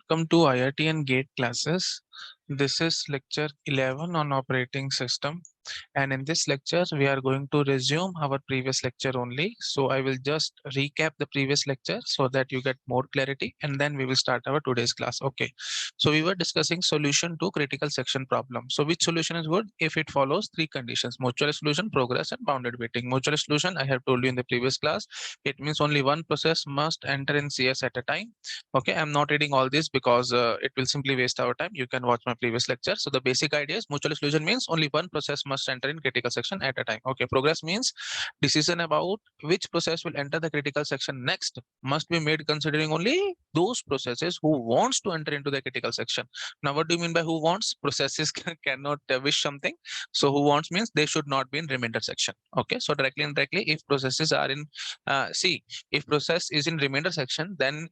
welcome to IIT and GATE classes. This is lecture 11 on operating system, and in this lecture we are going to resume our previous lecture only. So I will just recap the previous lecture so that you get more clarity, and then we will start our today's class. Okay, so we were discussing solution to critical section problem. So which solution is good if it follows three conditions: mutual exclusion, progress, and bounded waiting. Mutual exclusion, I have told you in the previous class, it means only one process must enter in CS at a time. Okay, I'm not reading all this because it will simply waste our time. You can watch my previous lecture. So the basic idea is mutual exclusion means only one process must enter in critical section at a time. Okay, progress means decision about which process will enter the critical section next must be made considering only those processes who wants to enter into the critical section. Now what do you mean by who wants? Processes cannot wish something. So who wants means they should not be in remainder section. Okay, so directly and indirectly, if processes are in if process is in remainder section, then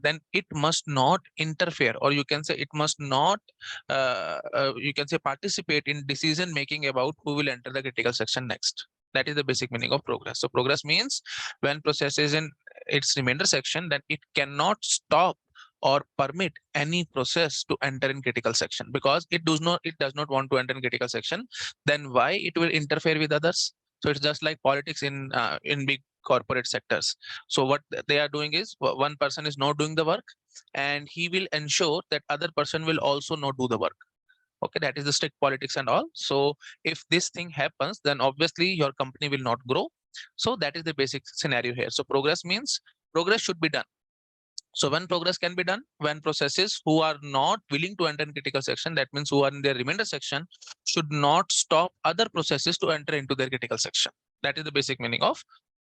then it must not interfere, or you can say it must not you can say participate in decision making about who will enter the critical section next. That is the basic meaning of progress. So progress means when process is in its remainder section, then it cannot stop or permit any process to enter in critical section, because it does not want to enter in critical section. Then why it will interfere with others? So it's just like politics in big corporate sectors. So what they are doing is one person is not doing the work, and he will ensure that other person will also not do the work. Okay, that is the strict politics and all. So if this thing happens, then obviously your company will not grow. So that is the basic scenario here. So progress means progress should be done. So when progress can be done, when processes who are not willing to enter in critical section, that means who are in their remainder section, should not stop other processes to enter into their critical section. That is the basic meaning of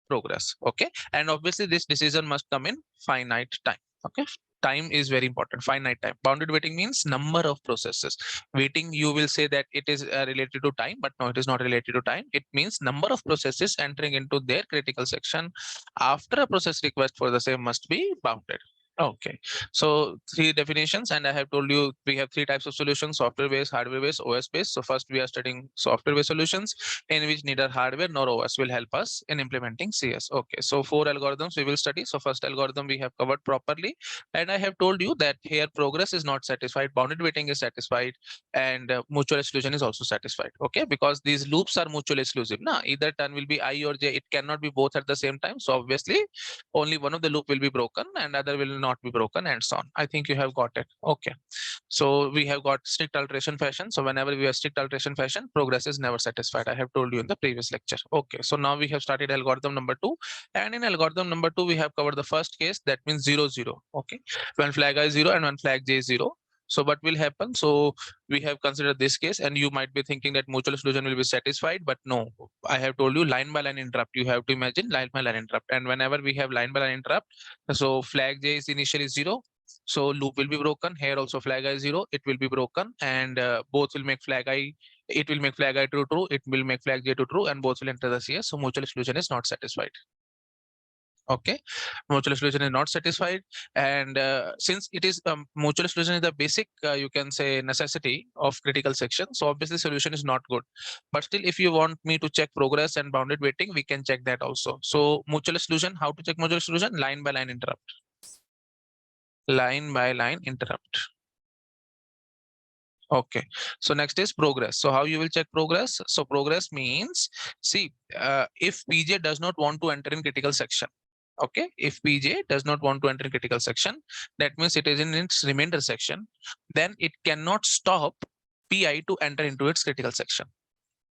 progress. Okay, and obviously this decision must come in finite time. Okay, time is very important. Finite time. Bounded waiting means number of processes. Waiting, you will say that it is related to time, but no, it is not related to time. It means number of processes entering into their critical section after a process request for the same must be bounded. Okay, so three definitions, and I have told you we have three types of solutions: software based, hardware based, OS based. So first we are studying software based solutions, in which neither hardware nor OS will help us in implementing CS. Okay, so four algorithms we will study. So first algorithm we have covered properly, and I have told you that here progress is not satisfied, bounded waiting is satisfied, and mutual exclusion is also satisfied. Okay, because these loops are mutually exclusive. Now either turn will be I or J, it cannot be both at the same time. So obviously only one of the loop will be broken and other will not be broken, and so on. I think you have got it. Okay, so we have got strict alteration fashion. So whenever we have strict alteration fashion, progress is never satisfied. I have told you in the previous lecture. Okay, so now we have started algorithm number 2, and in algorithm number 2 we have covered the first case, that means 0 0. Okay, when flag I is 0 and when flag J is 0. So what will happen? So we have considered this case, and you might be thinking that mutual exclusion will be satisfied, but no. I have told you line by line interrupt. You have to imagine line by line interrupt, and whenever we have line by line interrupt, so flag J is initially 0. So loop will be broken. Here also flag I is 0. It will be broken, and both will make flag I. It will make flag I to true. It will make flag J to true, and both will enter the CS. So mutual exclusion is not satisfied. Okay, mutual exclusion is not satisfied, and since it is mutual exclusion is the basic you can say necessity of critical section, so obviously solution is not good. But still, if you want me to check progress and bounded waiting, we can check that also. So mutual exclusion, how to check mutual exclusion? Line by line interrupt. Line by line interrupt. Okay, so next is progress. So how you will check progress? So progress means, see, if PJ does not want to enter in critical section. Okay, if PJ does not want to enter in critical section, that means it is in its remainder section, then it cannot stop PI to enter into its critical section.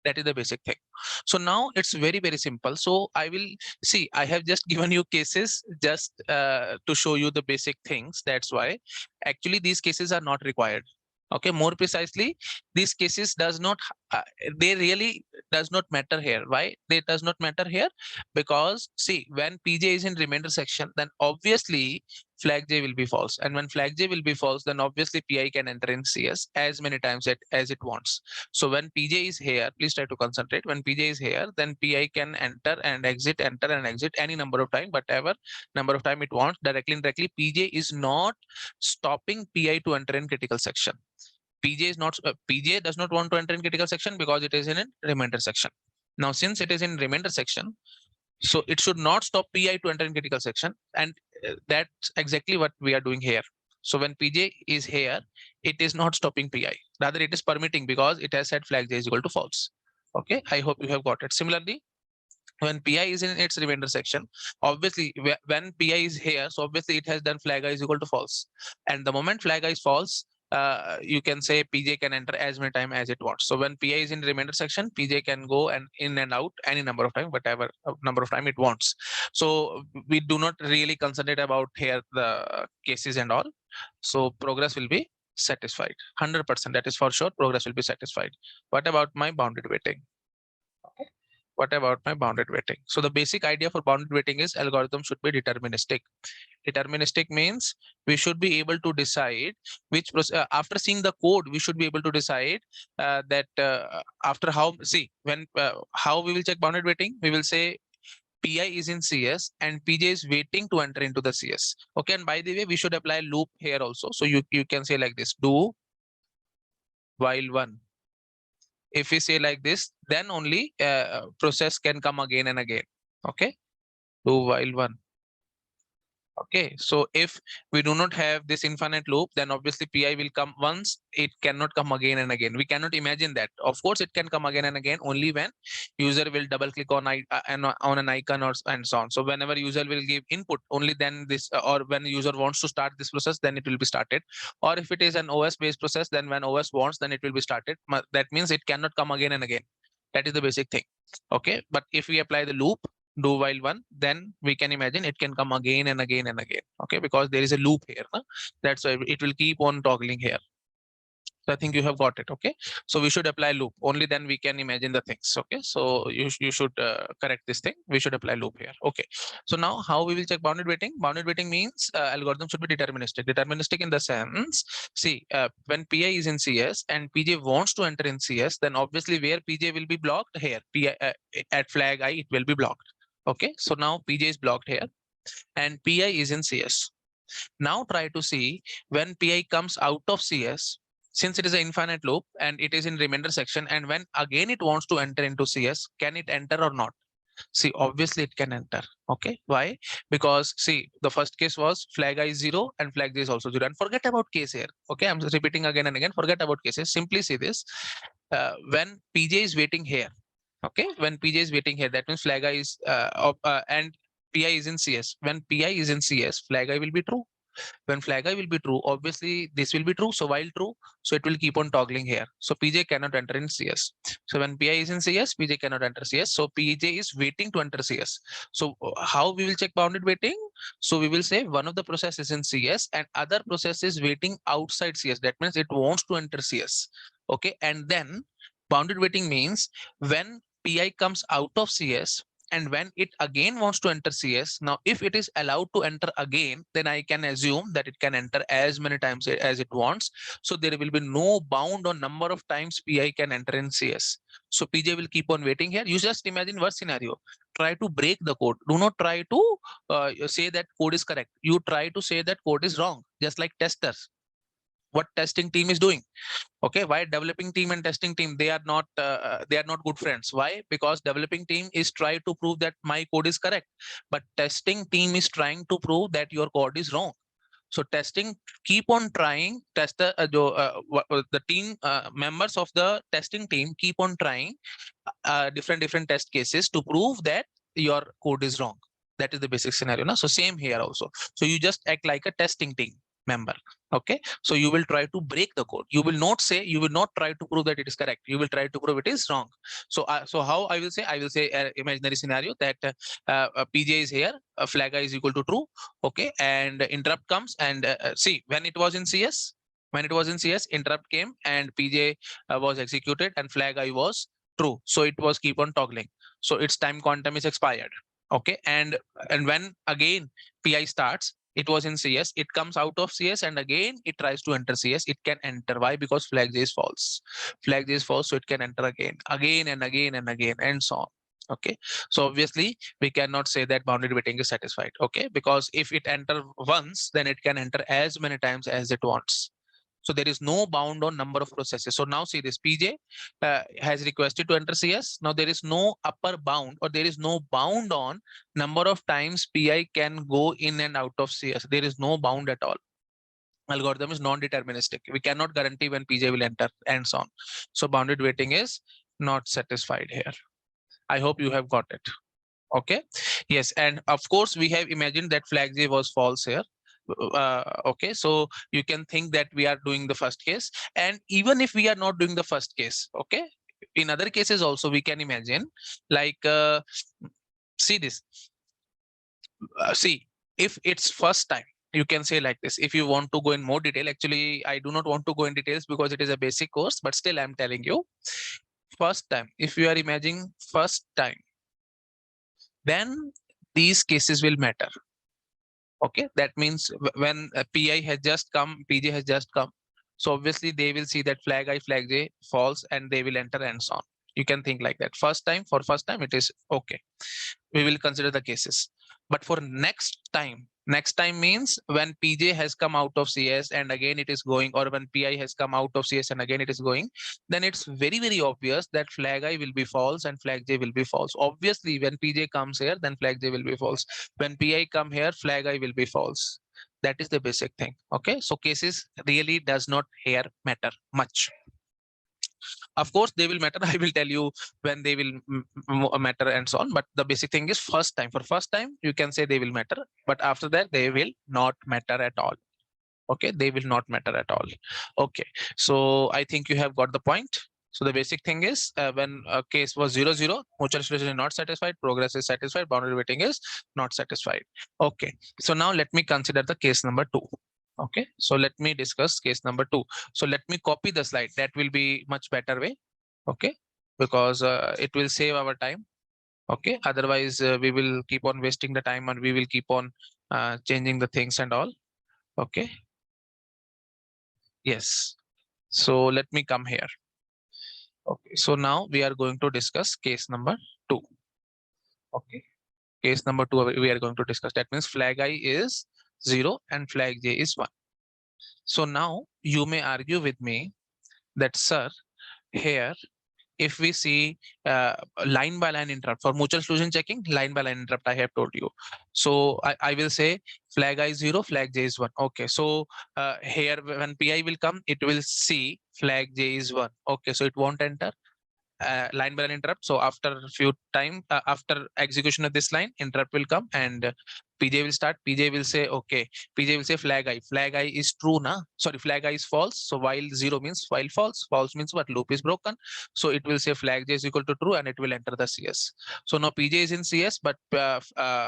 That is the basic thing. So now it's very, very simple. So I will see, I have just given you cases just to show you the basic things. That's why actually these cases are not required. Okay, more precisely, these cases does not they really does not matter here. Why they does not matter here? Because see, when PJ is in remainder section, then obviously flag J will be false, and when flag J will be false, then obviously PI can enter in CS as many times as it wants. So when PJ is here, please try to concentrate. When PJ is here, then PI can enter and exit any number of time, whatever number of time it wants, directly and indirectly. PJ is not stopping PI to enter in critical section. PJ does not want to enter in critical section because it is in a remainder section. Now, since it is in remainder section, so it should not stop PI to enter in critical section, and that's exactly what we are doing here. So when pj is here, it is not stopping pi, rather it is permitting because it has set flag j is equal to false. Okay, I hope you have got it. Similarly, when pi is in its remainder section, obviously when pi is here, so obviously it has done flag I is equal to false, and the moment flag I is false, you can say pj can enter as many time as it wants. So when pi is in remainder section, pj can go and in and out any number of time, whatever number of time it wants. So we do not really concentrate about here the cases and all. So progress will be satisfied 100%, that is for sure, progress will be satisfied. What about my bounded waiting? What about my bounded waiting? So the basic idea for bounded waiting is algorithm should be deterministic. Deterministic means we should be able to decide which after seeing the code, we should be able to decide that after how, see, when how we will check bounded waiting, we will say pi is in cs and pj is waiting to enter into the cs. Okay, and by the way, we should apply loop here also. So you can say like this, do while one. If we say like this, then only process can come again and again. Okay, do while one. Okay, so if we do not have this infinite loop, then obviously pi will come once, it cannot come again and again. We cannot imagine that. Of course it can come again and again only when user will double click on on an icon or and so on. So whenever user will give input, only then this or when user wants to start this process, then it will be started. Or if it is an os based process, then when os wants, then it will be started. That means it cannot come again and again. That is the basic thing. Okay, but if we apply the loop, do while one, then we can imagine it can come again and again and again. Okay, because there is a loop here, no? That's why it will keep on toggling here. So I think you have got it. Okay, so we should apply loop, only then we can imagine the things. Okay, so you should correct this thing, we should apply loop here. Okay, so now how we will check bounded waiting? Bounded waiting means algorithm should be deterministic. Deterministic in the sense, see, when pi is in cs and pj wants to enter in cs, then obviously where pj will be blocked, here pi at flag I it will be blocked. Okay, so now pj is blocked here and pi is in cs. Now try to see when pi comes out of cs, since it is an infinite loop and it is in remainder section, and when again it wants to enter into cs, can it enter or not? See, obviously it can enter. Okay, why? Because see, the first case was flag I is 0 and flag j is also 0, and forget about case here. Okay, I'm just repeating again and again, forget about cases, simply see this. When pj is waiting here, okay, when pj is waiting here, that means flag I is and pi is in cs. When pi is in cs, flag I will be true. When flag I will be true, obviously this will be true. So while true, so it will keep on toggling here. So pj cannot enter in cs. So when pi is in cs, pj cannot enter cs. So pj is waiting to enter cs. So how we will check bounded waiting? So we will say one of the process is in cs and other process is waiting outside cs. That means it wants to enter cs. Okay, and then bounded waiting means when pi comes out of cs and when it again wants to enter cs, now if it is allowed to enter again, then I can assume that it can enter as many times as it wants. So there will be no bound on number of times pi can enter in cs. So pj will keep on waiting here. You just imagine worst scenario, try to break the code, do not try to say that code is correct, you try to say that code is wrong, just like testers, what testing team is doing. Okay, why developing team and testing team, they are not good friends? Why? Because developing team is trying to prove that my code is correct, but testing team is trying to prove that your code is wrong. So testing keep on trying, the team members of the testing team keep on trying different test cases to prove that your code is wrong. That is the basic scenario, no? So same here also. So you just act like a testing team member. Okay, so you will try to break the code, you will not say, you will not try to prove that it is correct, you will try to prove it is wrong. So so how I will say, imaginary scenario that pj is here, flag I is equal to true. Okay, and interrupt comes and see, when it was in cs, interrupt came and pj was executed and flag I was true, so it was keep on toggling, so its time quantum is expired. Okay, and when again pi starts, it was in cs, it comes out of cs and again it tries to enter cs, it can enter. Why? Because flag j is false, so it can enter again and again and again and so on. Okay, so obviously we cannot say that bounded waiting is satisfied. Okay, because if it enter once, then it can enter as many times as it wants. So there is no bound on number of processes. So now see this, pj has requested to enter cs. Now there is no upper bound, or there is no bound on number of times pi can go in and out of cs. There is no bound at all. algorithm is non-deterministic. We cannot guarantee when PJ will enter and so on. So bounded waiting is not satisfied here. I hope you have got it. Okay. Yes. And of course, we have imagined that flag J was false here. Okay. So you can think that we are doing the first case. And even if we are not doing the first case, okay, in other cases also we can imagine like, see this. See, if it's first time, you can say like this. If you want to go in more detail, actually, I do not want to go in details because it is a basic course, but still I'm telling you, first time, if you are imagining first time, then these cases will matter. Okay, that means when PI has just come, PJ has just come. So obviously they will see that flag I, flag J false, and they will enter and so on. You can think like that. First time, for first time, it is okay. We will consider the cases. But for next time means when PJ has come out of CS and again it is going, or when PI has come out of CS and again it is going, then it's very, very obvious that flag I will be false and flag J will be false. Obviously, when PJ comes here, then flag J will be false. When PI come here, flag I will be false. That is the basic thing. Okay, so cases really does not here matter much. Of course, they will matter. I will tell you when they will matter and so on. But the basic thing is first time. For first time, you can say they will matter. But after that, they will not matter at all. Okay, they will not matter at all. Okay, so I think you have got the point. So the basic thing is when a case was 0-0, mutual exclusion is not satisfied, progress is satisfied, boundary waiting is not satisfied. Okay, so now let me consider the case number 2. Okay, so let me discuss case number 2. So let me copy the slide. That will be much better way. Okay, because it will save our time. Okay, otherwise we will keep on wasting the time and we will keep on changing the things and all. Okay. Yes. So let me come here. Okay. So now we are going to discuss case number 2. Okay. Case number 2 we are going to discuss. That means flag I is 0 and flag J is 1. So now you may argue with me that, sir, here if we see line by line interrupt for mutual exclusion checking, line by line interrupt I have told you. So I will say flag I is 0, flag J is 1. Okay, so here when PI will come, it will see flag J is 1. Okay, so it won't enter line by line interrupt. So after few time, after execution of this line, interrupt will come and PJ will start. PJ will say, okay, PJ will say flag I is true, na? Sorry, flag I is false. So while 0 means while false, false means what, loop is broken. So it will say flag J is equal to true and it will enter the CS. So now PJ is in CS, but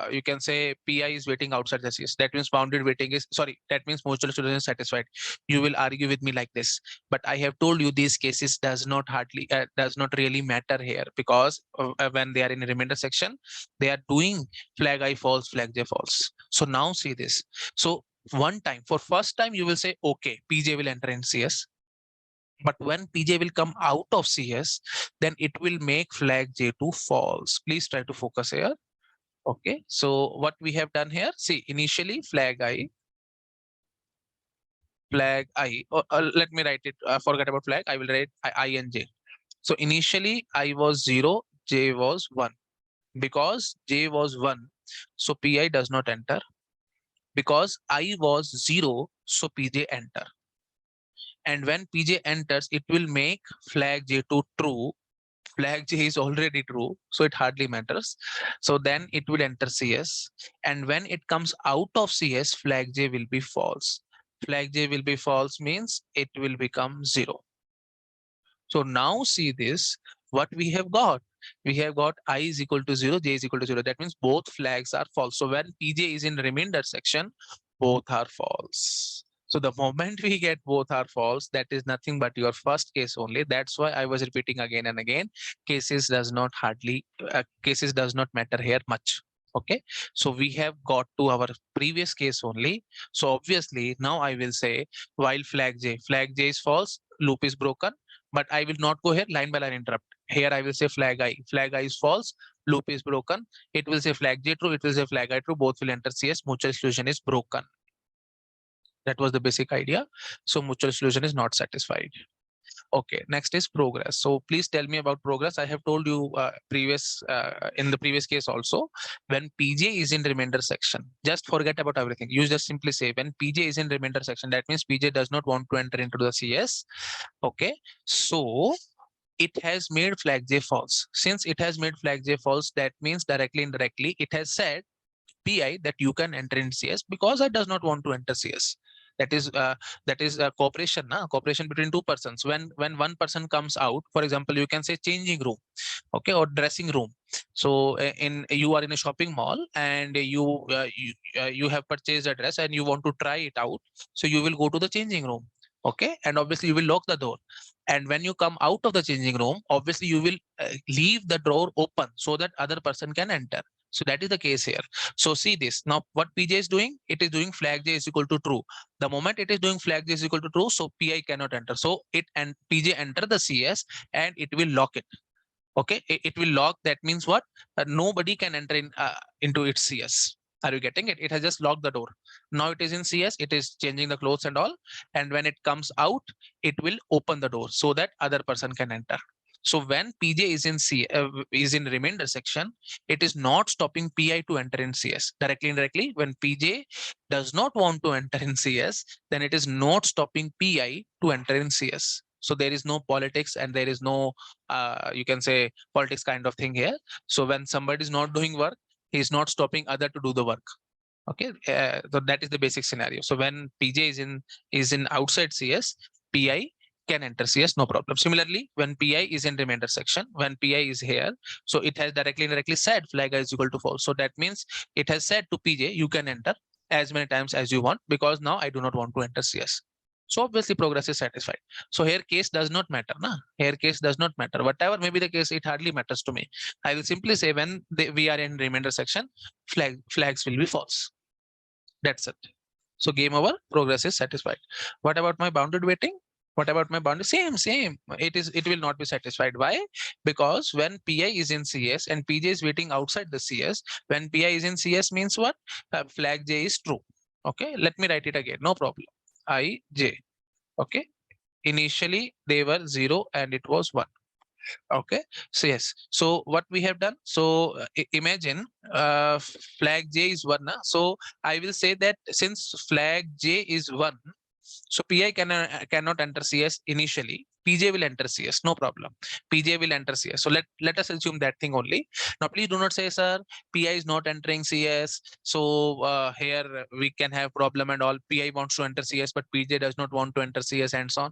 you can say PI is waiting outside the CS. That means bounded waiting is, sorry, that means mutual exclusion is satisfied. You will argue with me like this, but I have told you these cases does not really matter here, because when they are in the remainder section, they are doing flag I false, flag J false. So now see this. So one time, for first time, you will say, okay, PJ will enter in CS. But when PJ will come out of CS, then it will make flag J2 false. Please try to focus here. Okay, so what we have done here, see, initially flag I, let me write it, forget about flag, I will write I and J. So initially I was 0, J was 1. Because J was 1, so PI does not enter. Because I was 0, so PJ enter. And when PJ enters, it will make flag J2 true. Flag J is already true, so it hardly matters. So then it will enter CS. And when it comes out of CS, flag J will be false. Flag J will be false means it will become 0. So now see this, what we have got. We have got I is equal to 0, J is equal to 0. That means both flags are false. So when PJ is in remainder section, both are false. So the moment we get both are false, that is nothing but your first case only. That's why I was repeating again and again. Cases does not matter here much. Okay, so we have got to our previous case only. So obviously now I will say, while flag J is false, loop is broken. But I will not go here line by line interrupt. Here I will say flag I is false, loop is broken. It will say flag J true, it will say flag I true, both will enter CS, mutual exclusion is broken. That was the basic idea. So mutual exclusion is not satisfied. Okay, next is progress. So please tell me about progress. I have told you in the previous case also, when PJ is in remainder section, just forget about everything. You just simply say when PJ is in remainder section, that means PJ does not want to enter into the CS. Okay, so it has made flag J false. Since it has made flag J false, that means directly, indirectly, it has said PI that you can enter in CS because I does not want to enter CS. That is cooperation, na? Cooperation between two persons. When one person comes out, for example, you can say changing room, okay, or dressing room. So in you are in a shopping mall and you have purchased a dress and you want to try it out. So you will go to the changing room, okay, and obviously you will lock the door. And when you come out of the changing room, obviously you will leave the door open so that other person can enter. So that is the case here. So see this. Now what PJ is doing, it is doing flag J is equal to true. The moment it is doing flag J is equal to true, so PI cannot enter. So it and PJ enter the CS and it will lock it. Okay, it will lock. That means what? Nobody can enter into its CS. Are you getting it? It has just locked the door. Now it is in CS. It is changing the clothes and all. And when it comes out, it will open the door so that other person can enter. So when PJ is in is in remainder section, it is not stopping PI to enter in CS. Directly, indirectly, when PJ does not want to enter in CS, then it is not stopping PI to enter in CS. So there is no politics and there is no you can say politics kind of thing here. So when somebody is not doing work, he is not stopping other to do the work. Okay, so that is the basic scenario. So when PJ is in outside CS, PI can enter CS, no problem. Similarly, when PI is in remainder section, when PI is here, so it has directly indirectly said flag is equal to false. So that means it has said to PJ, you can enter as many times as you want because now I do not want to enter CS. So obviously progress is satisfied. So here case does not matter, na? Here case does not matter. Whatever may be the case, it hardly matters to me. I will simply say when we are in remainder section, flags will be false. That's it. So game over, progress is satisfied. What about my bounded waiting? What about my boundary? Same. It will not be satisfied. Why? Because when PI is in CS and PJ is waiting outside the CS, when PI is in CS means what? Flag J is true. Okay, let me write it again. No problem. IJ. Okay. Initially they were 0 and it was 1. Okay, so yes, so what we have done, so imagine flag J is 1, so I will say that since flag J is 1, so PI cannot enter CS initially. PJ will enter CS, no problem. PJ will enter CS. So let us assume that thing only. Now please do not say, sir, PI is not entering CS. So here we can have problem and all. PI wants to enter CS, but PJ does not want to enter CS and so on.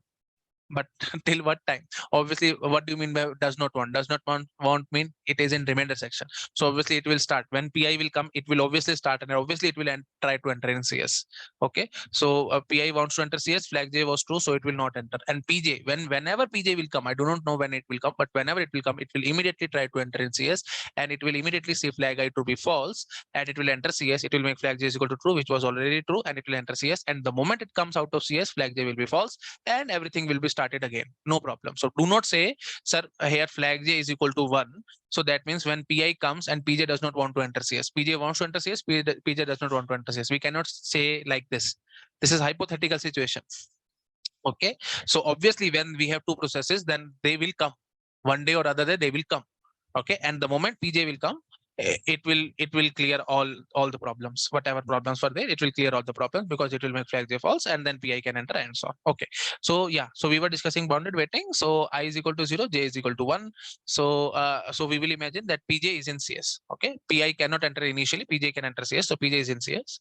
But till what time? Obviously, what do you mean by does not want mean it is in remainder section. So obviously it will start when PI will come, it will obviously start and obviously it will try to enter in CS. Okay, so PI wants to enter CS, flag J was true, so it will not enter. And PJ, whenever PJ will come, I do not know when it will come, but whenever it will come, it will immediately try to enter in CS and it will immediately see flag I to be false and it will enter CS. It will make flag J is equal to true, which was already true, and it will enter CS. And the moment it comes out of CS, flag J will be false and everything will be started again. No problem. So do not say, sir, here flag J is equal to 1. So that means when PI comes and PJ does not want to enter CS, PJ wants to enter CS, PJ does not want to enter CS. We cannot say like this. This is hypothetical situation. Okay. So obviously when we have two processes, then they will come. One day or other day, they will come. Okay. And the moment PJ will come, it will clear all the problems. Whatever problems were there, it will clear all the problems because it will make flag J false and then PI can enter and so on. Okay, so yeah, so we were discussing bounded waiting. So I is equal to 0, J is equal to 1. So we will imagine that PJ is in CS. Okay, PI cannot enter initially, PJ can enter CS, so PJ is in CS.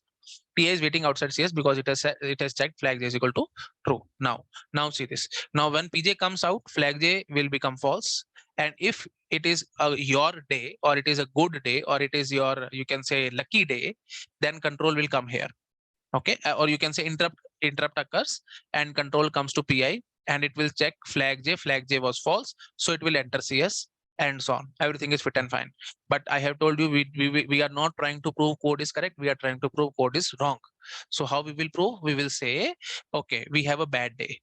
PI is waiting outside CS because it has checked flag J is equal to true. Now see this. Now when PJ comes out, flag J will become false. And if it is your day or it is a good day or it is your, you can say, lucky day, then control will come here. Okay, or you can say interrupt occurs and control comes to PI and it will check flag J was false, so it will enter CS and so on. Everything is fit and fine. But I have told you we are not trying to prove code is correct, we are trying to prove code is wrong. So how we will prove? We will say, okay, we have a bad day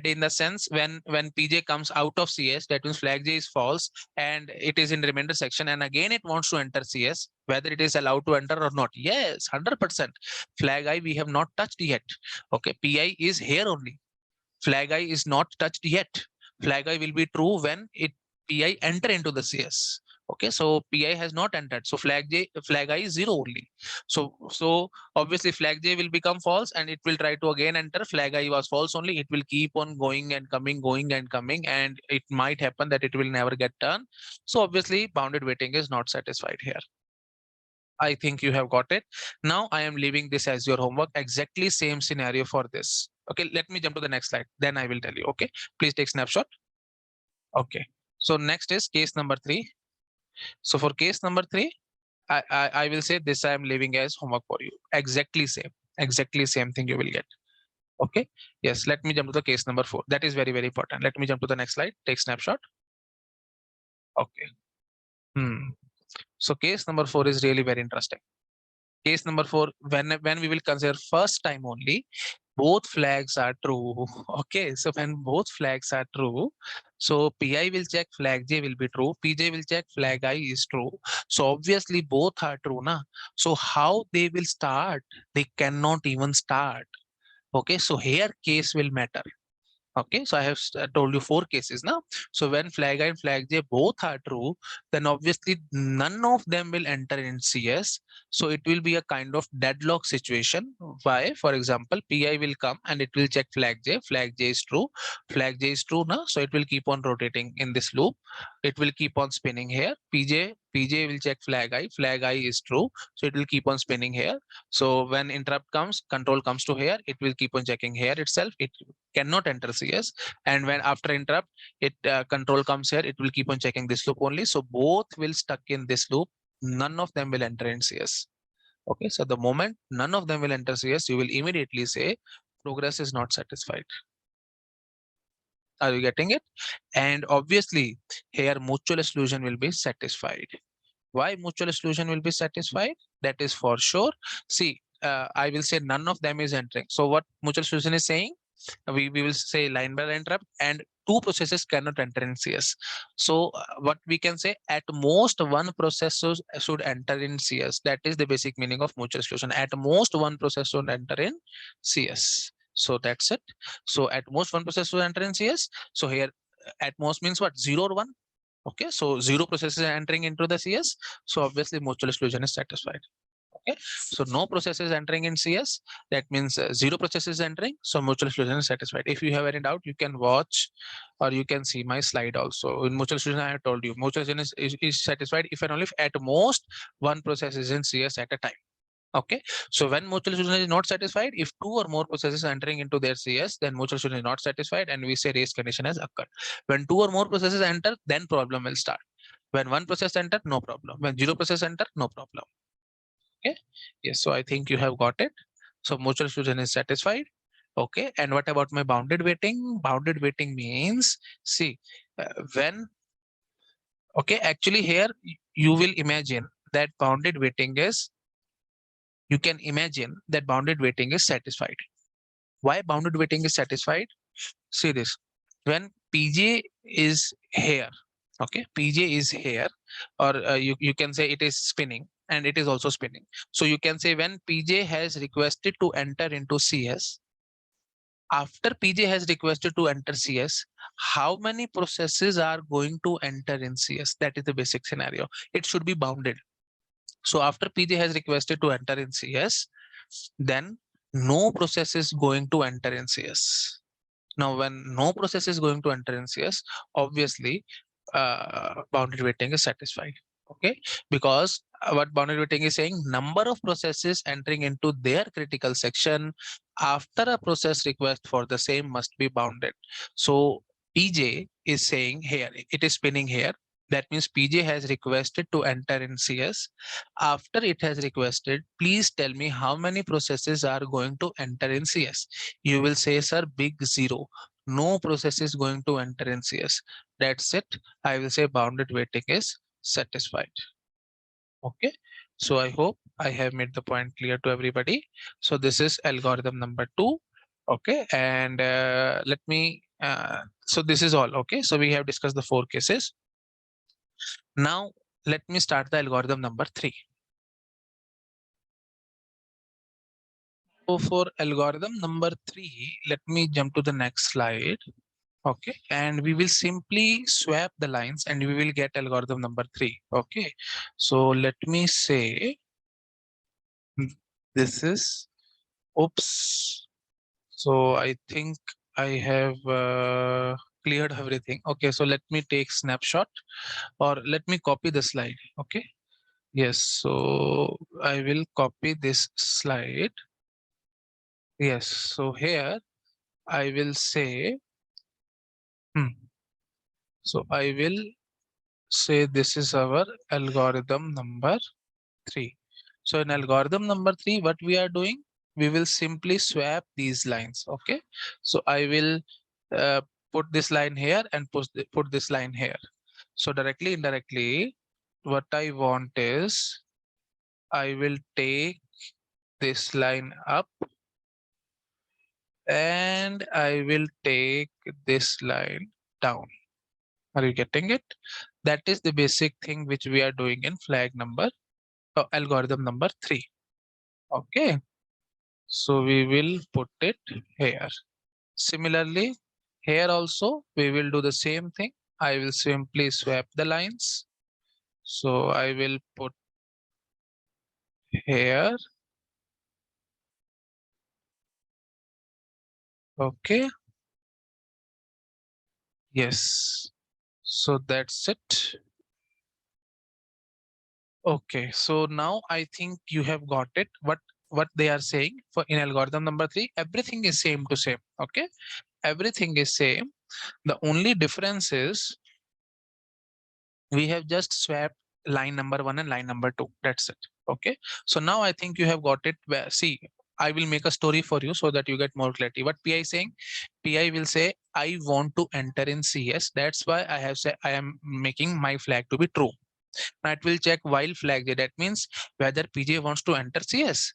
in the sense when PJ comes out of CS, that means flag J is false and it is in remainder section and again it wants to enter CS, whether it is allowed to enter or not. Yes, 100%. Flag I we have not touched yet. Okay, PI is here only, flag I is not touched yet. Flag I will be true when PI enter into the CS. Okay, so PI has not entered, so flag I is 0 only. So obviously flag J will become false, and it will try to again enter. Flag I was false only. It will keep on going and coming, and it might happen that it will never get done. So obviously bounded waiting is not satisfied here. I think you have got it. Now I am leaving this as your homework. Exactly same scenario for this. Okay, let me jump to the next slide. Then I will tell you. Okay, please take snapshot. Okay. So next is case number 3. So for case number 3, I will say this I am leaving as homework for you. Exactly same thing you will get. Okay. Yes. Let me jump to the case number 4. That is very, very important. Let me jump to the next slide. Take snapshot. Okay. So case number 4 is really very interesting. Case number 4, when we will consider first time only, both flags are true. Okay, so when both flags are true, so PI will check flag J will be true, PJ will check flag I is true. So obviously both are true, na? So how they will start? They cannot even start. Okay, so here case will matter. Okay, so I have told you 4 cases now. So when flag I and flag J both are true, then obviously none of them will enter in CS. So it will be a kind of deadlock situation. Why? For example, PI will come and it will check flag J. Flag J is true. Flag J is true now. So it will keep on rotating in this loop. It will keep on spinning here. PJ will check flag I. Flag I is true. So it will keep on spinning here. So when interrupt comes, control comes to here. It will keep on checking here itself. It cannot enter CS, and when after interrupt it control comes here, it will keep on checking this loop only. So both will stuck in this loop. None of them will enter in CS. Okay, so the moment none of them will enter CS, you will immediately say progress is not satisfied. Are you getting it? And obviously here mutual exclusion will be satisfied. Why mutual exclusion will be satisfied? That is for sure. See, I will say none of them is entering. So what mutual exclusion is saying? We will say line by line interrupt, and 2 processes cannot enter in CS. So what we can say, at most one process should enter in CS. That is the basic meaning of mutual exclusion. At most one process should enter in CS. So that's it. So at most one process should enter in CS. So here at most means what? 0 or 1. Okay, so 0 processes are entering into the CS. So obviously mutual exclusion is satisfied. Okay, so no processes entering in CS. That means 0 processes entering. So mutual exclusion is satisfied. If you have any doubt, you can watch or you can see my slide also. In mutual exclusion, I have told you mutual exclusion is satisfied if and only if at most one process is in CS at a time. Okay, so when mutual exclusion is not satisfied, if 2 or more processes are entering into their CS, then mutual exclusion is not satisfied, and we say race condition has occurred. When 2 or more processes enter, then problem will start. When 1 process enter, no problem. When 0 process enter, no problem. Okay, yes, so I think you have got it. So mutual exclusion is satisfied. Okay, and what about my bounded waiting? Bounded waiting means, see, when, okay, actually here you will imagine that bounded waiting is, you can imagine that bounded waiting is satisfied. Why bounded waiting is satisfied? See this, when PJ is here, okay, PJ is here, or you can say it is spinning, and it is also spinning. So you can say when PJ has requested to enter into CS, after PJ has requested to enter CS, how many processes are going to enter in CS? That is the basic scenario. It should be bounded. So after PJ has requested to enter in CS, then no process is going to enter in CS. Now, when no process is going to enter in CS, obviously bounded waiting is satisfied. Okay, because what bounded waiting is saying, number of processes entering into their critical section after a process request for the same must be bounded. So PJ is saying here, it is spinning here. That means PJ has requested to enter in CS. After it has requested, please tell me how many processes are going to enter in CS. You will say, sir, big 0. No process is going to enter in CS. That's it. I will say bounded waiting is satisfied. Okay. So I hope I have made the point clear to everybody. So this is algorithm number 2. Okay. And let me, so this is all. Okay. So we have discussed the 4 cases. Now let me start the algorithm number 3. So for algorithm number 3, let me jump to the next slide. Okay, and we will simply swap the lines and we will get algorithm number 3. Okay, so let me say this is, oops, so I think I have cleared everything. Okay, so let me take snapshot, or let me copy the slide. Okay, yes, so I will copy this slide. Yes, so here I will say, so I will say this is our algorithm number 3. So in algorithm number 3, what we are doing, we will simply swap these lines. Okay, so I will uh, put this line here and put this line here. So directly, indirectly, what I want is I will take this line up and I will take this line down. Are you getting it? That is the basic thing which we are doing in flag number, algorithm number 3. Okay, so we will put it here. Similarly, here also we will do the same thing. I will simply swap the lines. So I will put here. Okay, yes, so that's it. Okay, so now I think you have got it. What they are saying for in algorithm number 3, everything is same to same. Okay, everything is same. The only difference is we have just swapped line number 1 and line number 2. That's it. Okay, so now I think you have got it. See, I will make a story for you so that you get more clarity. What PI is saying, PI will say I want to enter in CS. That's why I have said I am making my flag to be true. Now it will check while flag J. That means whether PJ wants to enter CS.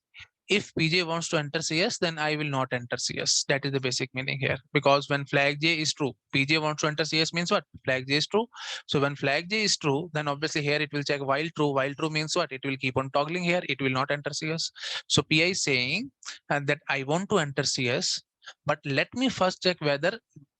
If PJ wants to enter CS, then I will not enter CS. That is the basic meaning here. Because when flag J is true, PJ wants to enter CS means what? Flag J is true. So when flag J is true, then obviously here it will check while true. While true means what? It will keep on toggling here. It will not enter CS. So PI is saying that I want to enter CS, but let me first check whether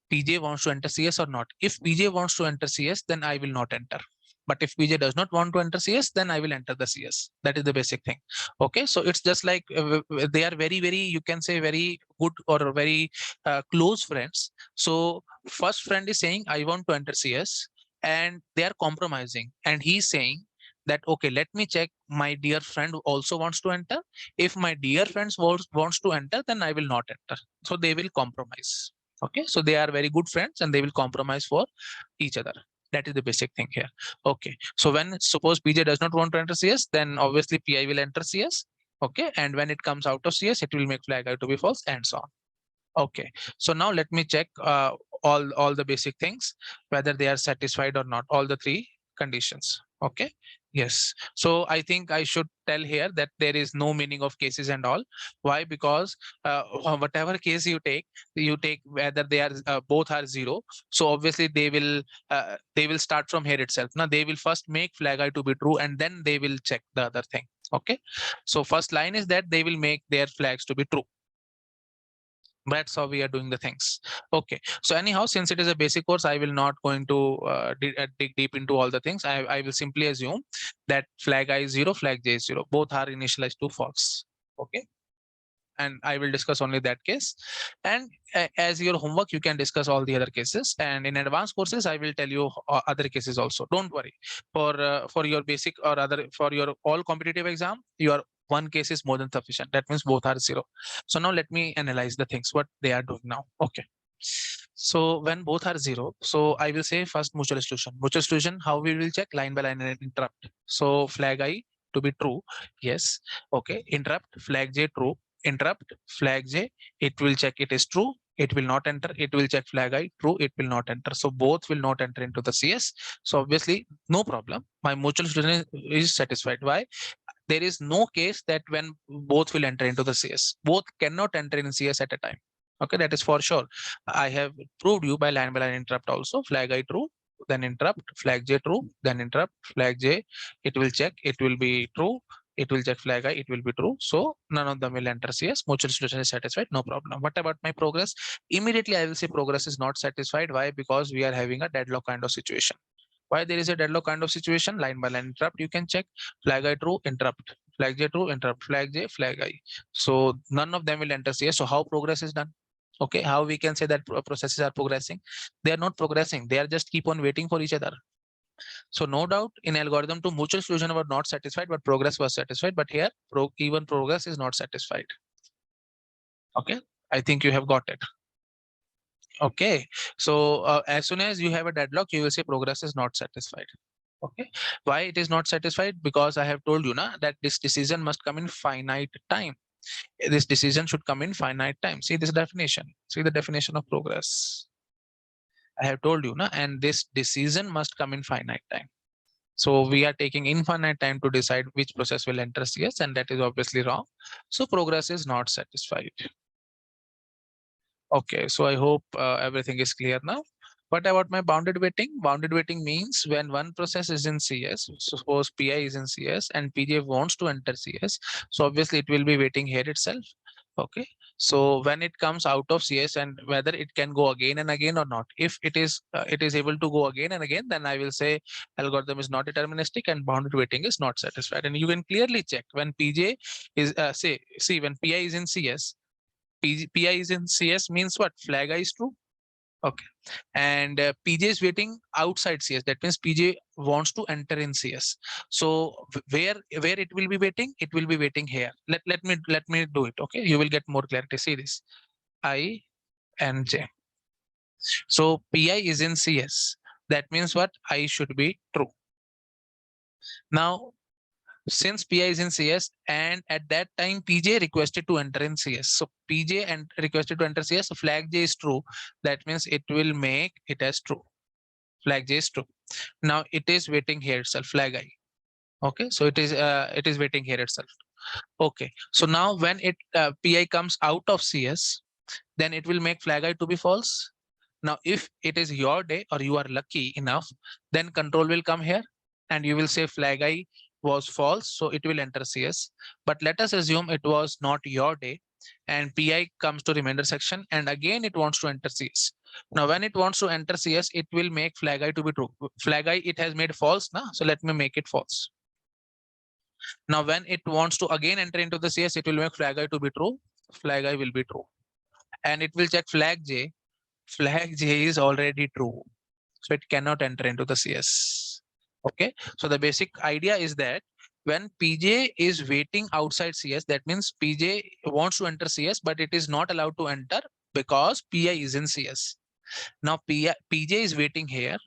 PJ wants to enter CS or not. If PJ wants to enter CS, then I will not enter. But if PJ does not want to enter CS, then I will enter the CS. That is the basic thing. Okay, so it's just like they are very, very, you can say very good or very close friends. So first friend is saying, I want to enter CS, and they are compromising. And he's saying that, okay, let me check my dear friend also wants to enter. If my dear friends wants to enter, then I will not enter. So they will compromise. Okay, so they are very good friends and they will compromise for each other. That is the basic thing here. Okay, so when suppose PJ does not want to enter CS, then obviously PI will enter CS. Okay, and when it comes out of CS, it will make flag I to be false and so on. Okay, so now let me check all the basic things, whether they are satisfied or not, all the 3 conditions. Okay, yes, so I think I should tell here that there is no meaning of cases and all. Why? Because whatever case you take whether they are both are 0. So obviously they will start from here itself. Now they will first make flag I to be true and then they will check the other thing. Okay, so first line is that they will make their flags to be true. That's how we are doing the things. Okay, so anyhow, since it is a basic course, I will not going to dig deep into all the things. I will simply assume that flag I is 0, flag J is 0, both are initialized to false. Okay, and I will discuss only that case. And as your homework, you can discuss all the other cases. And in advanced courses, I will tell you other cases also. Don't worry. For your basic or other for your all competitive exam, your one case is more than sufficient. That means both are 0. So now let me analyze the things what they are doing now. Okay. So when both are 0, so I will say first mutual exclusion. Mutual exclusion, how we will check line by line and interrupt. So flag I to be true, yes. Okay, interrupt flag J true, interrupt flag J, it will check it is true, it will not enter, it will check flag I true, it will not enter. So both will not enter into the CS. So obviously no problem, my mutual exclusion is satisfied. Why? There is no case that when both will enter into the CS. Both cannot enter in CS at a time. Okay, that is for sure. I have proved you by line interrupt also. Flag I true, then interrupt, flag J true, then interrupt, flag J, it will check, it will be true, it will check flag I, it will be true. So none of them will enter CS. Mutual solution is satisfied, no problem. What about my progress? Immediately I will say progress is not satisfied. Why? Because we are having a deadlock kind of situation. Why there is a deadlock kind of situation? Line by line interrupt. You can check flag I true, interrupt. Flag J true, interrupt. Flag J, flag I. So none of them will enter CS. So how progress is done? Okay, how we can say that processes are progressing? They are not progressing. They are just keep on waiting for each other. So no doubt in algorithm two mutual solution were not satisfied, but progress was satisfied. But here even progress is not satisfied. Okay, I think you have got it. Okay, so as soon as you have a deadlock, you will say progress is not satisfied. Okay, why it is not satisfied? Because I have told you na that this decision must come in finite time. This decision should come in finite time. See this definition. See the definition of progress. I have told you na, and this decision must come in finite time. So we are taking infinite time to decide which process will enter CS, and that is obviously wrong. So progress is not satisfied. Okay, so I hope everything is clear now. What about my bounded waiting? Bounded waiting means when one process is in CS, suppose PI is in CS and PJ wants to enter CS, so obviously it will be waiting here itself. Okay, so when it comes out of CS and whether it can go again and again or not, if it is able to go again and again, then I will say algorithm is not deterministic and bounded waiting is not satisfied. And you can clearly check when PJ is see when PI is in CS, PI is in CS means what? Flag I is true. Okay. And PJ is waiting outside CS. That means PJ wants to enter in CS. So where it will be waiting? It will be waiting here. Let me do it. Okay. You will get more clarity. See this. I and J. So PI is in CS. That means what? I should be true. Now since PI is in CS and at that time PJ requested to enter in CS. So PJ and requested to enter CS, so flag J is true. That means it will make it as true. Flag J is true. Now it is waiting here itself, flag I. Okay, so it is waiting here itself. Okay, so now when it PI comes out of CS, then it will make flag I to be false. Now, if it is your day or you are lucky enough, then control will come here and you will say flag I was false. So it will enter CS. But let us assume it was not your day and PI comes to remainder section and again it wants to enter CS. Now, when it wants to enter CS, it will make flag I to be true. Flag I, it has made false now. So let me make it false. Now, when it wants to again enter into the CS, it will make flag I to be true. Flag I will be true. And it will check flag J. Flag J is already true. So it cannot enter into the CS. Okay. So the basic idea is that when PJ is waiting outside CS, that means PJ wants to enter CS, but it is not allowed to enter because PI is in CS. Now PJ is waiting here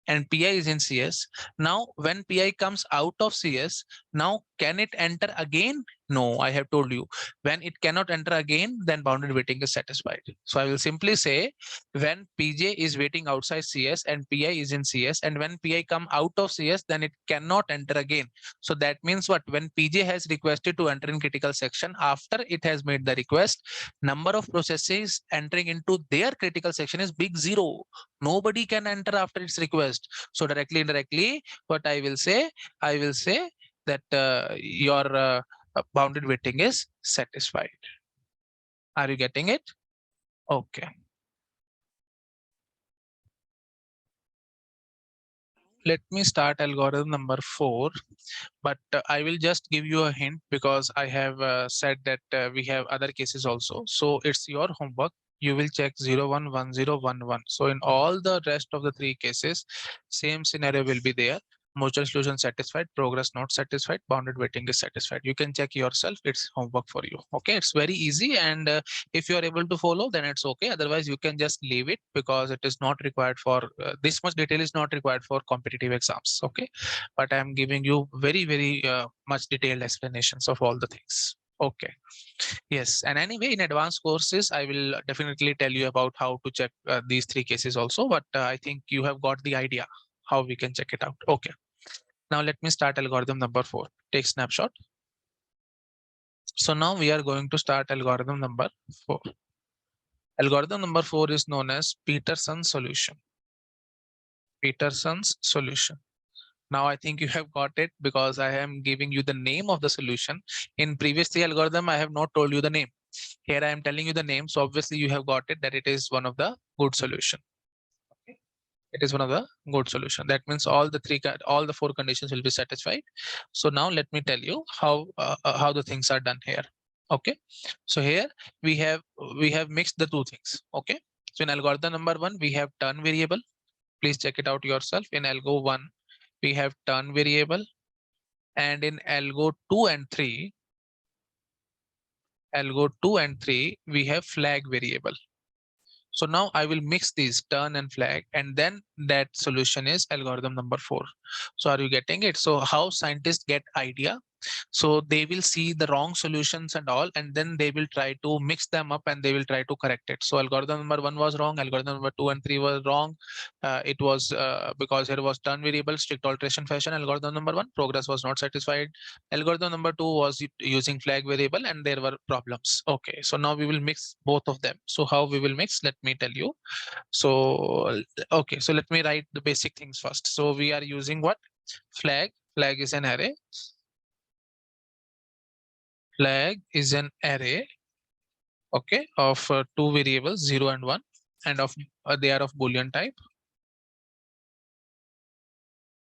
and PI is in CS. Now, when PI comes out of CS, now can it enter again? No, I have told you. When it cannot enter again, then bounded waiting is satisfied. So I will simply say when PJ is waiting outside CS and PI is in CS, and when PI come out of CS, then it cannot enter again. So that means what? When PJ has requested to enter in critical section, after it has made the request, number of processes entering into their critical section is big zero. Nobody can enter after its request. So directly, indirectly, what I will say that your bounded waiting is satisfied. Are you getting it? Okay. Let me start algorithm number 4, but I will just give you a hint because I have said that we have other cases also. So it's your homework. You will check 01, 10, 11. So in all the rest of the 3 cases, same scenario will be there. Mutual solution satisfied, progress not satisfied, bounded waiting is satisfied. You can check yourself. It's homework for you. Okay, it's very easy, and if you are able to follow, then it's okay. Otherwise, you can just leave it because it is not required for this much detail is not required for competitive exams. Okay, but I am giving you very much detailed explanations of all the things. Okay. Yes, and anyway, in advanced courses, I will definitely tell you about how to check these 3 cases also. But I think you have got the idea how we can check it out. Okay. Now let me start algorithm number 4. Take snapshot. So now we are going to start algorithm number 4. Algorithm number 4 is known as Peterson's solution. Peterson's solution. Now I think you have got it because I am giving you the name of the solution. In previous three algorithm, I have not told you the name. Here I am telling you the name. So obviously you have got it that it is one of the good solution. Okay. It is one of the good solution. That means all the all the four conditions will be satisfied. So now let me tell you how the things are done here. Okay. So here we have mixed the two things. Okay. So in algorithm number one, we have turn variable. Please check it out yourself. In algo one, we have turn variable, and in algo 2 and 3, we have flag variable. So now I will mix these turn and flag, and then that solution is algorithm number 4. So are you getting it? So how scientists get idea? So they will see the wrong solutions and all, and then they will try to mix them up and they will try to correct it. So algorithm number 1 was wrong, algorithm number 2 and 3 was wrong. It was because here was turn variable, strict alteration fashion. Algorithm number 1, progress was not satisfied. Algorithm number 2 was using flag variable, and there were problems. Okay, so now we will mix both of them. So how we will mix? Let me tell you. So okay, so let me write the basic things first. So we are using what? Flag. Flag is an array. Flag is an array, okay, of two variables, 0 and 1, and of they are of Boolean type,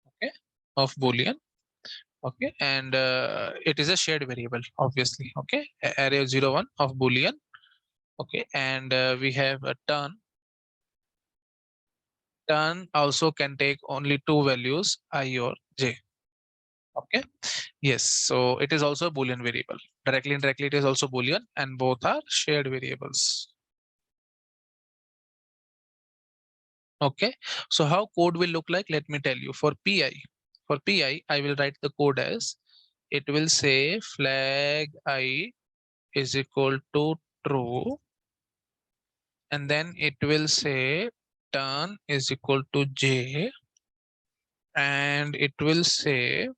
okay, of Boolean, okay, and it is a shared variable, obviously, okay, array of 0, 1 of Boolean, okay, and we have a turn. Turn also can take only two values, I or j, okay. Yes, so it is also a Boolean variable. Directly, indirectly, it is also Boolean, and both are shared variables. Okay, so how code will look like? Let me tell you. For PI, I will write the code as, it will say flag I is equal to true, and then it will say turn is equal to j, and it will say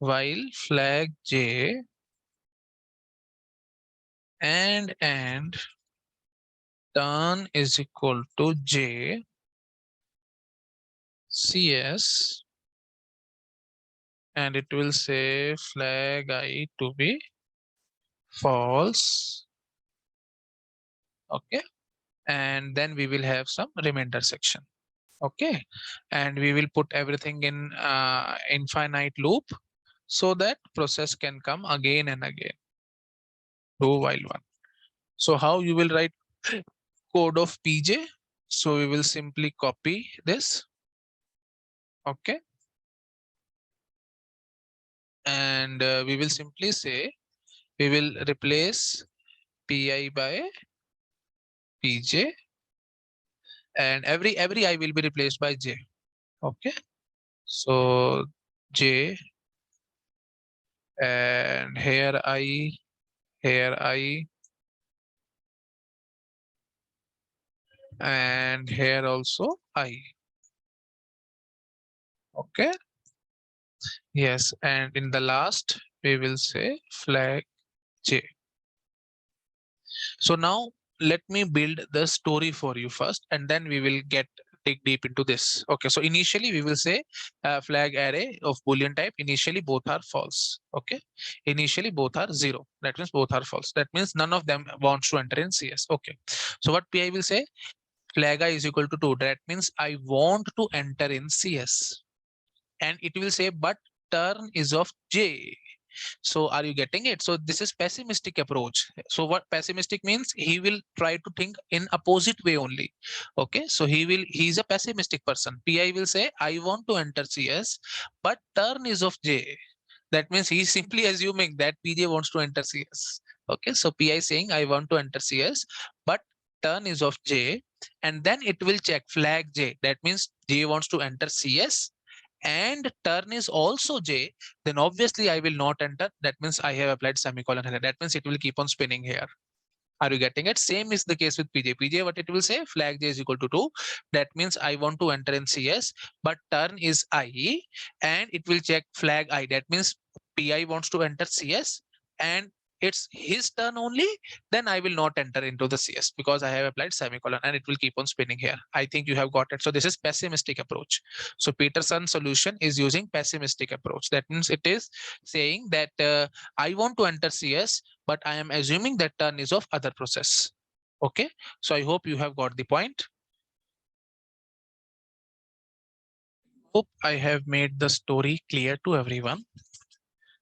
while flag j and turn is equal to j cs, and it will say flag I to be false. Okay, and then we will have some remainder section. Okay, and we will put everything in infinite loop so that process can come again and again, do while one. So how you will write code of pj? So we will simply copy this, okay, and we will simply say we will replace pi by pj, and every I will be replaced by j. Okay, so j, and here I, and here also I. Okay, yes, and in the last we will say flag j. So now let me build the story for you first, and then we will dig deep into this. Okay, so initially we will say flag array of Boolean type. Initially both are false. Okay, initially both are 0. That means both are false. That means none of them wants to enter in CS. Okay, so what PI will say? Flag I is equal to 2. That means I want to enter in CS, and it will say but turn is of j. So are you getting it? So this is pessimistic approach. So what pessimistic means? He will try to think in opposite way only. Okay, so he's a pessimistic person. PI will say I want to enter CS, but turn is of j. That means he's simply assuming that PJ wants to enter CS. Okay, so PI saying I want to enter CS, but turn is of j, and then it will check flag j. That means j wants to enter CS, and turn is also j, then obviously I will not enter. That means I have applied semicolon here. That means it will keep on spinning here. Are you getting it? Same is the case with PJ. PJ, what it will say? Flag j is equal to 2. That means I want to enter in CS, but turn is I, and it will check flag I. That means PI wants to enter CS, and it's his turn only, then I will not enter into the CS because I have applied semicolon and it will keep on spinning here. I think you have got it. So this is pessimistic approach. So Peterson's solution is using pessimistic approach. That means it is saying that I want to enter CS, but I am assuming that turn is of other process. Okay, so I hope you have got the point. Hope I have made the story clear to everyone.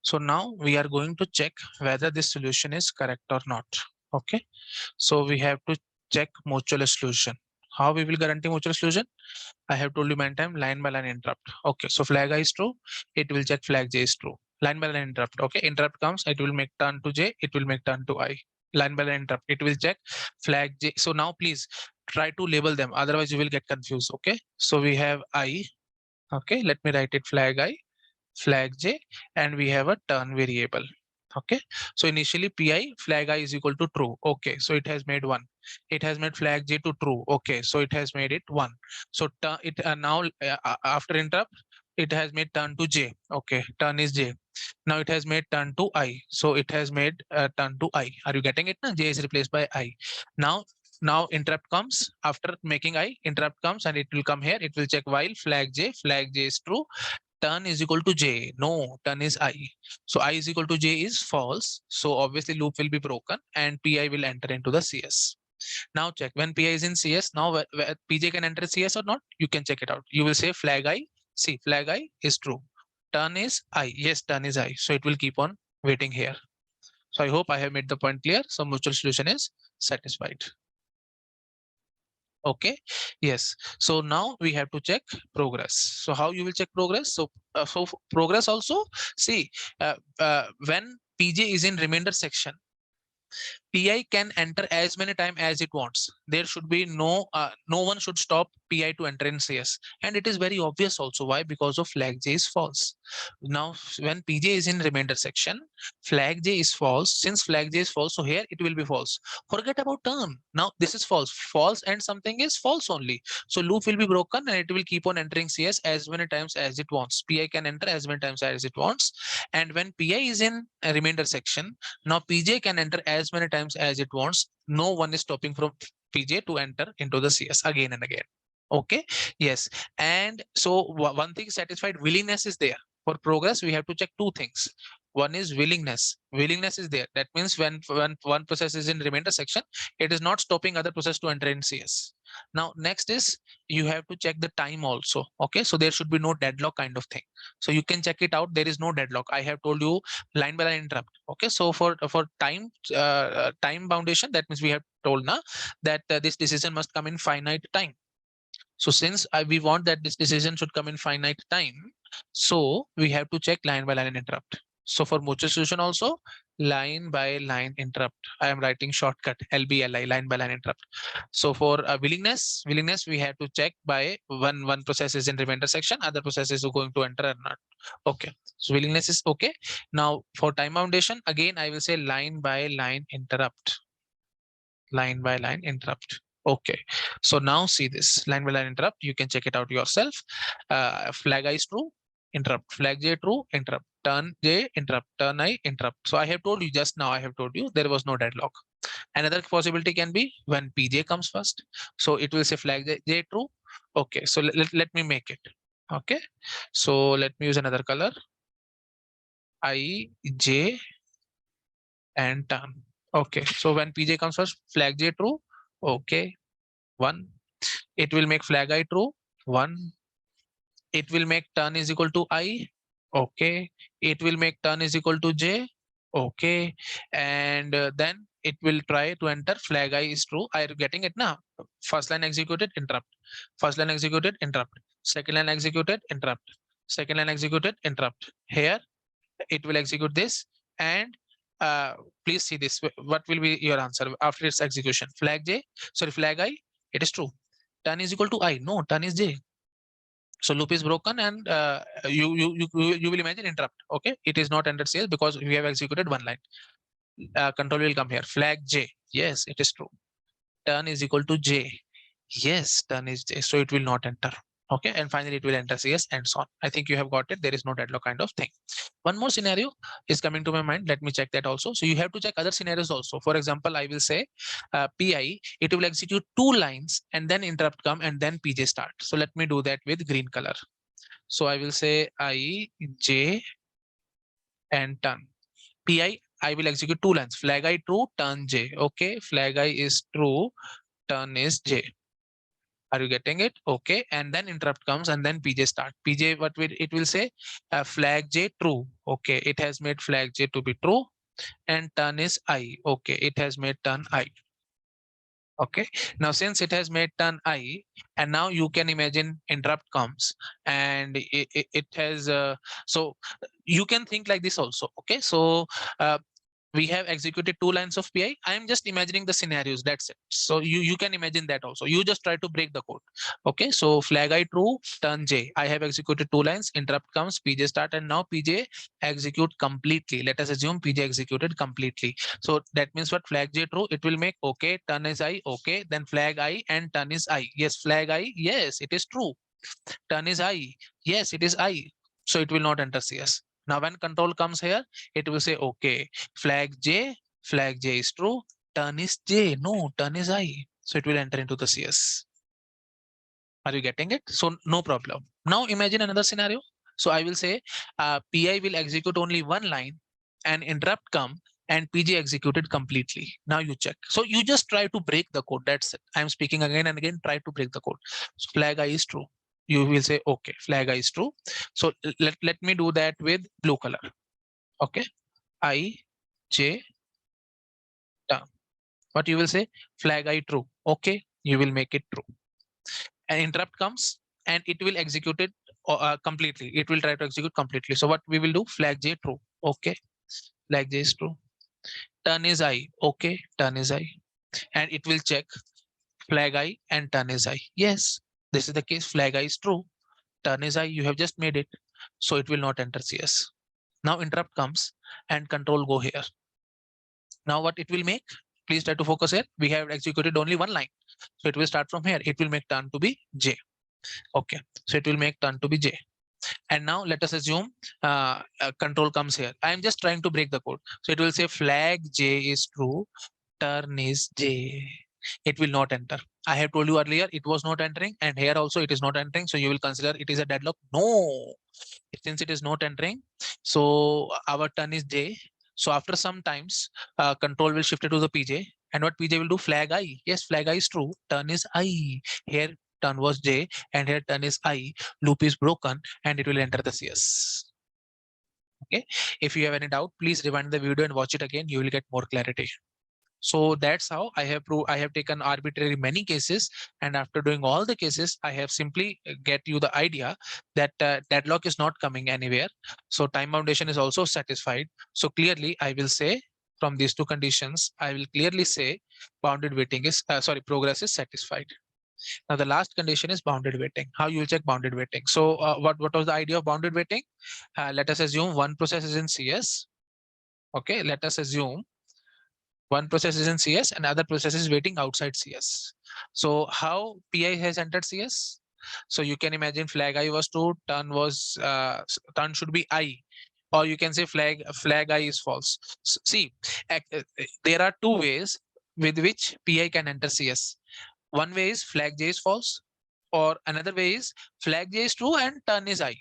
So now we are going to check whether this solution is correct or not. Okay, so we have to check mutual exclusion. How we will guarantee mutual exclusion? I have told you many times, line by line interrupt. Okay, so flag I is true, it will check flag J is true. Line by line interrupt. Okay, interrupt comes, it will make turn to J, it will make turn to I. Line by line interrupt, it will check flag J. So now please try to label them, otherwise you will get confused. Okay, so we have I. Okay, let me write it flag I, flag J, and we have a turn variable. Okay, so initially pi flag I is equal to true. Okay, so it has made 1. It has made flag J to true. Okay, so it has made it 1. So it now after interrupt it has made turn to J. Okay, turn is J. Now it has made turn to I. So it has made turn to I. Are you getting it now? J is replaced by I. Now interrupt comes after making I, interrupt comes and it will come here. It will check while flag J is true, turn is equal to J. No, turn is I. So I is equal to J is false. So obviously loop will be broken and Pi will enter into the CS. Now check when Pi is in CS. Now PJ can enter CS or not? You can check it out. You will say flag I. See, flag I is true. Turn is I. Yes, turn is I. So it will keep on waiting here. So I hope I have made the point clear. So mutual solution is satisfied. Okay, yes. So now we have to check progress. So how you will check progress? So progress also, see, when PJ is in remainder section, PI can enter as many times as it wants. There should be no one should stop PI to enter in CS. And it is very obvious also. Why? Because of flag J is false. Now, when PJ is in remainder section, flag J is false. Since flag J is false, so here it will be false. Forget about turn. Now this is false. False and something is false only. So loop will be broken and it will keep on entering CS as many times as it wants. PI can enter as many times as it wants. And when PI is in a remainder section, now PJ can enter as many times as it wants. No one is stopping from PJ to enter into the CS again and again. Okay, yes. And so one thing satisfied, willingness is there. For progress, we have to check two things. One is willingness. Willingness is there. That means when one process is in remainder section, it is not stopping other process to enter in CS. Now, next is you have to check the time also. Okay, so there should be no deadlock kind of thing. So you can check it out. There is no deadlock. I have told you line by line interrupt. Okay, so for time boundation, that means we have told now that this decision must come in finite time. So since we want that this decision should come in finite time, so we have to check line by line interrupt. So for mutual solution also, line by line interrupt. I am writing shortcut LBLI, line by line interrupt. So for willingness, we have to check by one process is in remainder section, other process is going to enter or not. Okay, so willingness is okay. Now for time foundation, again I will say line by line interrupt. Line by line interrupt. Okay, so now see this line by line interrupt. You can check it out yourself. Flag I is true, interrupt. Flag J true, interrupt. Turn J interrupt. Turn I interrupt. So I have told you just now. I have told you there was no deadlock. Another possibility can be when PJ comes first. So it will say flag J true. Okay, so let me make it. Okay, so let me use another color. I J and turn. Okay, so when PJ comes first, flag J true. Okay, 1. It will make flag I true. 1. It will make turn is equal to I. Okay. It will make turn is equal to J. Okay. And then it will try to enter flag I is true. Are you getting it now? First line executed, interrupt. First line executed, interrupt. Second line executed, interrupt. Second line executed, interrupt. Here it will execute this and please see this. What will be your answer after its execution? Flag J, sorry, flag I, it is true. Turn is equal to I. No, turn is J. So loop is broken and you will imagine interrupt. Okay, it is not entered CS because we have executed one line. Control will come here. Flag J. Yes, it is true. Turn is equal to J. Yes, turn is J. So it will not enter. Okay, and finally it will enter CS and so on. I think you have got it. There is no deadlock kind of thing. One more scenario is coming to my mind. Let me check that also. So you have to check other scenarios also. For example, I will say PI, it will execute 2 lines and then interrupt come and then PJ start. So let me do that with green color. So I will say I, J and turn. PI, I will execute 2 lines. Flag I true, turn J. Okay, flag I is true, turn is J. Are you getting it? Okay, and then interrupt comes and then PJ start. PJ, what will it will say? Flag J true. Okay, it has made flag J to be true, and turn is I. Okay, it has made turn I. Okay, now since it has made turn I, and now you can imagine interrupt comes and it has so you can think like this also. Okay, so we have executed 2 lines of PI. I am just imagining the scenarios. That's it. So you can imagine that also. You just try to break the code. Okay. So flag I true, turn J. I have executed 2 lines. Interrupt comes, PJ start, and now PJ execute completely. Let us assume PJ executed completely. So that means what? Flag J true. It will make okay. Turn is I. Okay. Then flag I and turn is I. Yes. Flag I. Yes, it is true. Turn is I. Yes, it is I. So it will not enter CS. Now when control comes here, it will say, okay, flag J is true, turn is J, no, turn is I. So it will enter into the CS. Are you getting it? So no problem. Now imagine another scenario. So I will say PI will execute only 1 line and interrupt come and PJ executed completely. Now you check. So you just try to break the code. That's it. I'm speaking again and again, try to break the code. So flag I is true. You will say, okay, flag I is true. So let me do that with blue color. Okay. I, J, turn. What you will say? Flag I true. Okay. You will make it true. An interrupt comes and it will execute it completely. It will try to execute completely. So what we will do? Flag J true. Okay. Flag J is true. Turn is I. Okay. Turn is I. And it will check flag I and turn is I. Yes. This is the case. Flag I is true. Turn is I. You have just made it. So it will not enter CS. Now interrupt comes and control go here. Now what it will make? Please try to focus here. We have executed only 1 line. So it will start from here. It will make turn to be J. Okay. So it will make turn to be J. And now let us assume control comes here. I am just trying to break the code. So it will say flag J is true, turn is J. It will not enter. I have told you earlier it was not entering, and here also it is not entering. So you will consider it is a deadlock. No, since it is not entering, so our turn is J. So after some times, control will shift it to the PJ. And what PJ will do? Flag I. Yes, flag I is true. Turn is I. Here turn was J and here turn is I. Loop is broken and it will enter the CS. Okay. If you have any doubt, please rewind the video and watch it again. You will get more clarity. So that's how I have proved. I have taken arbitrary many cases, and after doing all the cases, I have simply get you the idea that deadlock is not coming anywhere. So time foundation is also satisfied. So clearly, I will say from these two conditions, I will clearly say bounded waiting is progress is satisfied. Now the last condition is bounded waiting. How you will check bounded waiting? So what was the idea of bounded waiting? Let us assume one process is in CS. Okay, let us assume one process is in CS and other process is waiting outside CS. So how PI has entered CS? So you can imagine flag I was true, turn should be I, or you can say flag I is false. See, there are 2 ways with which PI can enter CS. One way is flag J is false, or another way is flag J is true and turn is I.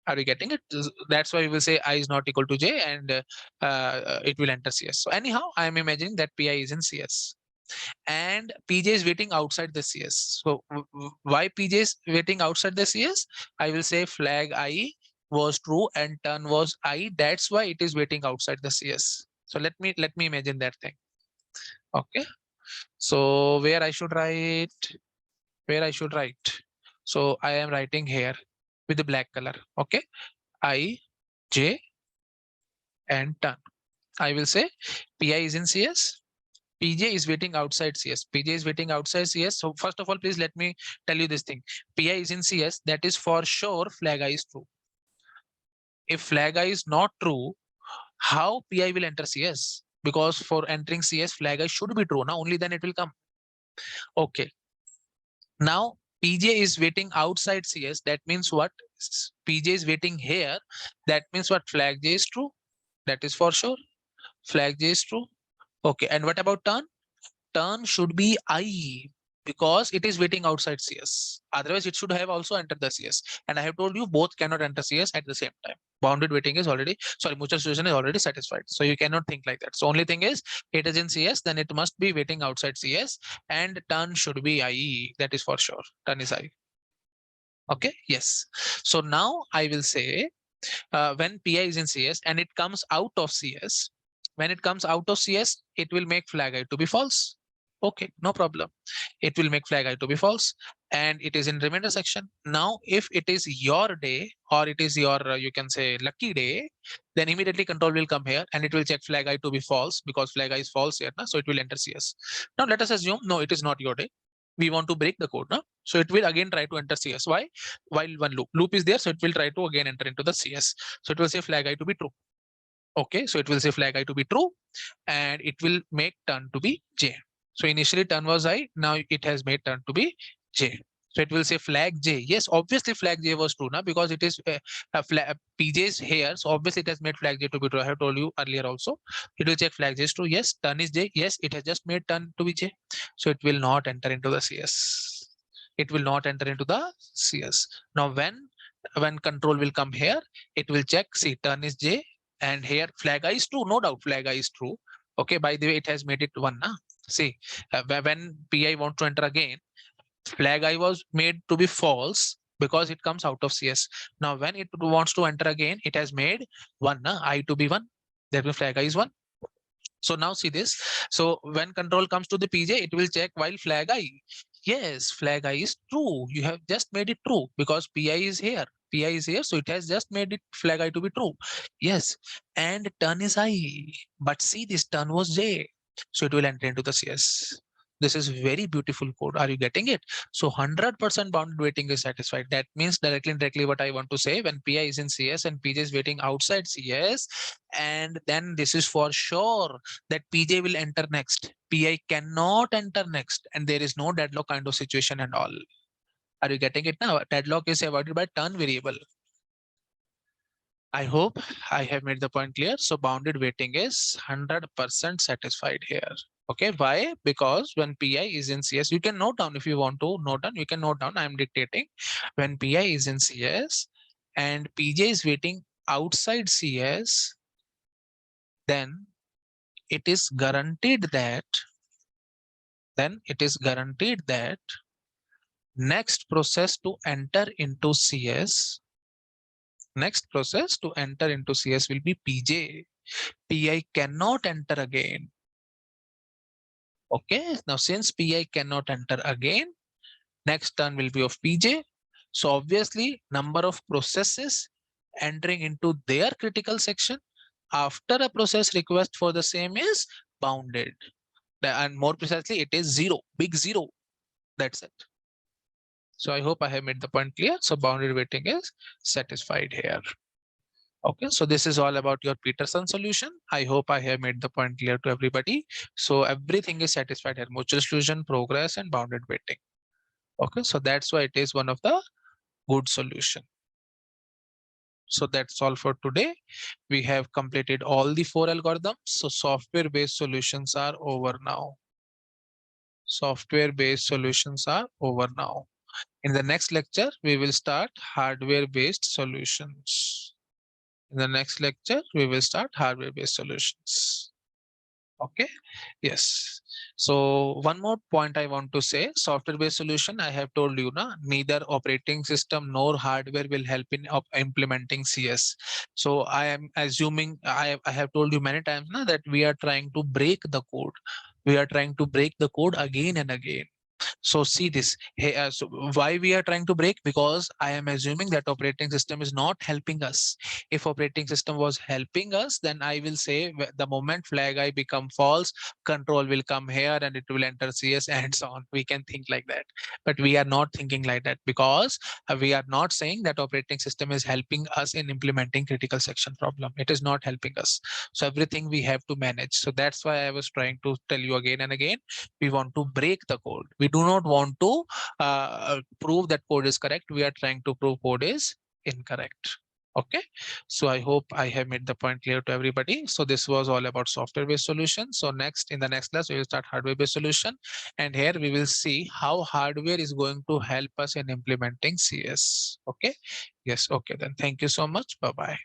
Are you getting it? That's why we will say I is not equal to J and it will enter CS. So anyhow, I am imagining that PI is in CS and PJ is waiting outside the CS. So why PJ is waiting outside the CS? I will say flag I was true and turn was I. That's why it is waiting outside the CS. So let me imagine that thing. Okay. So where I should write? So I am writing here with the black color. Okay. I, J, and turn. I will say PI is in CS. PJ is waiting outside CS. PJ is waiting outside CS. So first of all, please let me tell you this thing. PI is in CS. That is for sure flag I is true. If flag I is not true, how PI will enter CS? Because for entering CS, flag I should be true. Now only then it will come. Okay. Now PJ is waiting outside CS. That means what? PJ is waiting here. That means what? Flag J is true. That is for sure. Flag J is true. Okay. And what about turn? Turn should be I because it is waiting outside CS. Otherwise, it should have also entered the CS. And I have told you both cannot enter CS at the same time. Bounded waiting is already, sorry, mutual exclusion is already satisfied. So you cannot think like that. So only thing is it is in CS, then it must be waiting outside CS and turn should be IE. That is for sure. Turn is I. Okay. Yes. So now I will say when PI is in CS and it comes out of CS, when it comes out of CS, it will make flag I to be false. Okay, no problem. It will make flag I to be false and it is in remainder section. Now, if it is your day or it is your, you can say lucky day, then immediately control will come here and it will check flag I to be false because flag I is false here. So it will enter CS. Now let us assume, no, it is not your day. We want to break the code. No? So it will again try to enter CS. Why? While one loop is there, so it will try to again enter into the CS. So it will say flag I to be true. Okay, so it will say flag I to be true and it will make turn to be J. So initially turn was I, now it has made turn to be J. So it will say flag J. Yes, obviously flag J was true now because it is a flag PJ is here. So obviously it has made flag J to be true. I have told you earlier also. It will check flag J is true. Yes, turn is J. Yes, it has just made turn to be J. So it will not enter into the CS. It will not enter into the CS. Now when control will come here, it will check, see turn is J and here flag I is true, no doubt flag I is true. Okay, by the way, it has made it one. Nah? See, when PI want to enter again, flag I was made to be false because it comes out of CS. Now when it wants to enter again, it has made one, nah? I to be one. That means flag I is one. So now see this. So when control comes to the PJ, it will check while flag I. Yes, flag I is true. You have just made it true because PI is here. PI is here, so it has just made it flag I to be true. Yes, and turn is I. But see, this turn was J. So it will enter into the CS. This is very beautiful code. Are you getting it? So 100% bounded waiting is satisfied. That means directly and directly what I want to say, when PI is in CS and PJ is waiting outside CS, and then this is for sure that PJ will enter next. PI cannot enter next, and there is no deadlock kind of situation and all. Are you getting it now? Deadlock is avoided by turn variable. I hope I have made the point clear. So bounded waiting is 100% satisfied here. Okay, why? Because when PI is in CS, you can note down if you want to note down, you can note down, I'm dictating. When PI is in CS and PJ is waiting outside CS, then it is guaranteed that next process to enter into CS, will be PJ. PI cannot enter again. Okay, now since PI cannot enter again, next turn will be of PJ. So obviously number of processes entering into their critical section after a process request for the same is bounded. And more precisely, it is 0, big 0. That's it. So I hope I have made the point clear. So bounded waiting is satisfied here. Okay, so this is all about your Peterson solution. I hope I have made the point clear to everybody. So everything is satisfied here: mutual exclusion, progress, and bounded waiting. Okay, so that's why it is one of the good solution. So that's all for today. We have completed all the 4 algorithms. So software-based solutions are over now. Software-based solutions are over now. In the next lecture, we will start hardware-based solutions. In the next lecture, we will start hardware-based solutions. Okay, yes. So one more point I want to say, software-based solution, I have told you, neither operating system nor hardware will help in implementing CS. So I am assuming, I have told you many times that we are trying to break the code. We are trying to break the code again and again. So see this. Hey, so why we are trying to break? Because I am assuming that operating system is not helping us. If operating system was helping us, then I will say the moment flag I become false, control will come here and it will enter CS and so on. We can think like that, but we are not thinking like that because we are not saying that operating system is helping us in implementing critical section problem. It is not helping us. So everything we have to manage. So that's why I was trying to tell you again and again. We want to break the code. We We do not want to prove that code is correct. We are trying to prove code is incorrect. Okay, so I hope I have made the point clear to everybody. So this was all about software based solution. So next, in the next class, we will start hardware based solution, and here we will see how hardware is going to help us in implementing CS. Okay, yes, okay, then thank you so much. Bye bye.